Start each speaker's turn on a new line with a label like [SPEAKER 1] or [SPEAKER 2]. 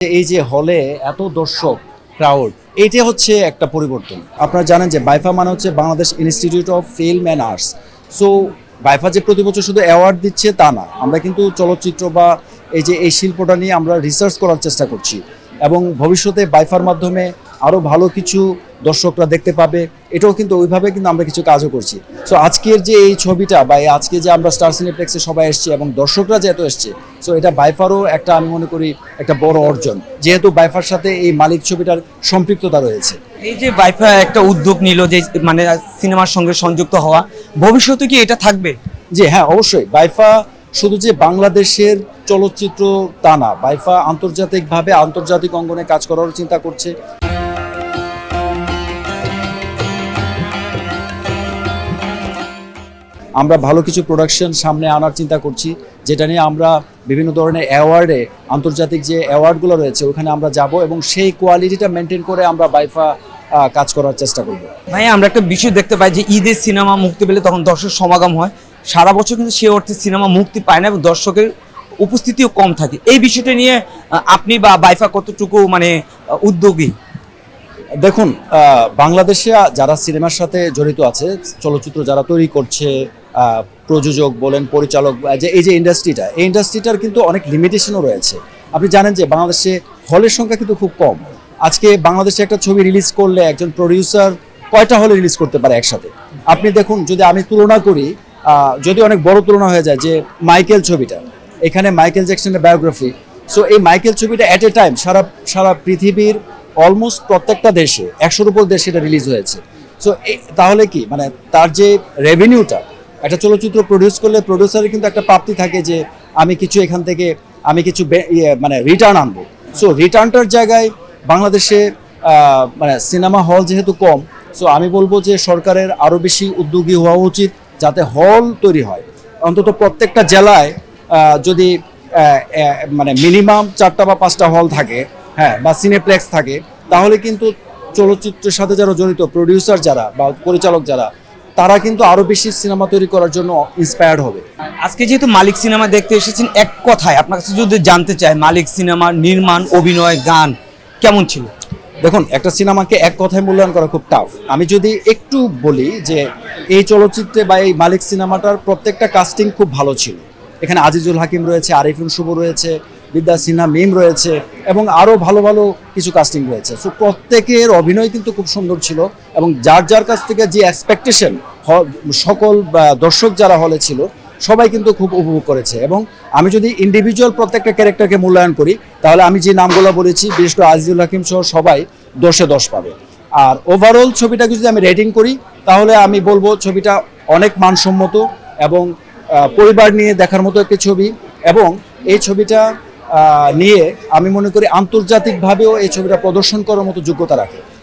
[SPEAKER 1] এই যে হলে এত দর্শক ক্রাউড, এটা হচ্ছে একটা পরিবর্তন। আপনারা জানেন যে বাইফা মানে হচ্ছে Bangladesh Institute of Film and Arts. So BAIFA যে প্রতি বছর শুধু অ্যাওয়ার্ড দিচ্ছে তা না, আমরা কিন্তু চলচ্চিত্র বা এই শিল্পটা নিয়ে আমরা রিসার্চ করার চেষ্টা করছি এবং ভবিষ্যতে বাইফার মাধ্যমে আরও ভালো কিছু দর্শকরা দেখতে পাবে। এটাও কিন্তু ওইভাবে কিন্তু আমরা কিছু কাজও করছি। সো আজকের যে এই ছবিটা বা আজকে যে আমরা স্টার সিনেপ্লেক্সে সবাই এসছি এবং দর্শকরা যেহেতু এসছে, সো এটা বাইফারও একটা, আমি মনে করি একটা বড় অর্জন, যেহেতু বাইফার সাথে এই মালিক ছবিটার সম্পৃক্ততা রয়েছে।
[SPEAKER 2] এই যে বাইফা একটা উদ্যোগ নিল যে মানে সিনেমার সঙ্গে সংযুক্ত হওয়া, ভবিষ্যতে কি এটা থাকবে?
[SPEAKER 1] জি হ্যাঁ, অবশ্যই। বাইফা শুধু যে বাংলাদেশের চলচ্চিত্র তা না, বাইফা আন্তর্জাতিকভাবে আন্তর্জাতিক অঙ্গনে কাজ করার চিন্তা করছে। আমরা ভালো কিছু প্রোডাকশন সামনে আনার চিন্তা করছি, যেটা নিয়ে আমরা বিভিন্ন ধরনের অ্যাওয়ার্ডে, আন্তর্জাতিক যে অ্যাওয়ার্ডগুলো রয়েছে ওখানে আমরা যাব এবং সেই কোয়ালিটিটা মেনটেন করে আমরা বাইফা কাজ করার চেষ্টা করব।
[SPEAKER 2] ভাই আমরা একটা বিষয় দেখতে পাই যে ঈদের সিনেমা মুক্তি পেলে তখন দর্শক সমাগম হয়, সারা বছর কিন্তু সে অর্থে সিনেমা মুক্তি পায় না এবং দর্শকের উপস্থিতিও কম থাকে। এই বিষয়টা নিয়ে আপনি বা বাইফা কতটুকু মানে উদ্যোগী?
[SPEAKER 1] দেখুন, বাংলাদেশে যারা সিনেমার সাথে জড়িত আছে, চলচ্চিত্র যারা তৈরি করছে, প্রযোজক বলেন, পরিচালক, যে এই যে ইন্ডাস্ট্রিটা, এই ইন্ডাস্ট্রিটার কিন্তু অনেক লিমিটেশনও রয়েছে। আপনি জানেন যে বাংলাদেশে হলের সংখ্যা কিন্তু খুব কম। আজকে বাংলাদেশে একটা ছবি রিলিজ করলে একজন প্রডিউসার কয়টা হলে রিলিজ করতে পারে একসাথে? আপনি দেখুন, যদি আমি তুলনা করি, যদি অনেক বড় তুলনা হয়ে যায়, যে মাইকেল ছবিটা, এখানে মাইকেল জ্যাকসনের বায়োগ্রাফি। সো এই মাইকেল ছবিটা অ্যাট এ টাইম সারা পৃথিবীর অলমোস্ট প্রত্যেকটা দেশে 100-র উপর দেশে এটা রিলিজ হয়েছে। সো তাহলে কি মানে তার যে রেভিনিউটা, একটা চলচ্চিত্র প্রডিউস করলে প্রডিউসারের কিন্তু একটা প্রাপ্তি থাকে যে আমি কিছু এখান থেকে আমি কিছু মানে রিটার্ন আনবো। সো রিটার্নটার জায়গায় বাংলাদেশে মানে সিনেমা হল যেহেতু কম, সো আমি বলবো যে সরকারের আরও বেশি উদ্যোগী হওয়া উচিত যাতে হল তৈরি হয়। অন্তত প্রত্যেকটা জেলায় যদি মানে মিনিমাম 4টা বা 5টা হল থাকে, হ্যাঁ, বা সিনেপ্লেক্স থাকে, তাহলে কিন্তু চলচ্চিত্রের সাথে যারা জড়িত, প্রডিউসার যারা বা পরিচালক যারা, তারা কিন্তু আরো বেশি সিনেমা তৈরি করার জন্য ইন্সপায়ার্ড হবে।
[SPEAKER 2] আজকে যেহেতু মালিক সিনেমা দেখতে এসেছেন, এক কথায় আপনার কাছে যদি জানতে চাই মালিক সিনেমার নির্মাণ, অভিনয়, গান কেমন ছিল?
[SPEAKER 1] দেখুন, একটা সিনেমাকে এক কথায় মূল্যায়ন করা খুব টাফ। আমি যদি একটু বলি যে এই চলচ্চিত্রে বা এই মালিক সিনেমাটার প্রত্যেকটা কাস্টিং খুব ভালো ছিল। এখানে আজিজুল হাকিম রয়েছে, আরিফুল শুভ রয়েছে, বিদ্যা সিনহা মিম রয়েছে এবং আরও ভালো ভালো কিছু কাস্টিং রয়েছে। সো প্রত্যেকের অভিনয় কিন্তু খুব সুন্দর ছিল এবং যার যার কাছ থেকে যে এক্সপেকটেশন, সকল দর্শক যারা হলে ছিল সবাই কিন্তু খুব উপভোগ করেছে। এবং আমি যদি ইন্ডিভিজুয়াল প্রত্যেকটা ক্যারেক্টারকে মূল্যায়ন করি, তাহলে আমি যে নামগুলো বলেছি, বিশেষ করে আজিজুল হাকিম সহ সবাই 10-এ 10 পাবে। আর ওভারঅল ছবিটাকে যদি আমি রেটিং করি, তাহলে আমি বলবো ছবিটা অনেক মানসম্মত এবং পরিবার নিয়ে দেখার মতো একটি ছবি। এবং এই ছবিটা নিয়ে আমি মনে করি আন্তর্জাতিকভাবেও এই ছবিটা প্রদর্শন করার মতো যোগ্যতা রাখে।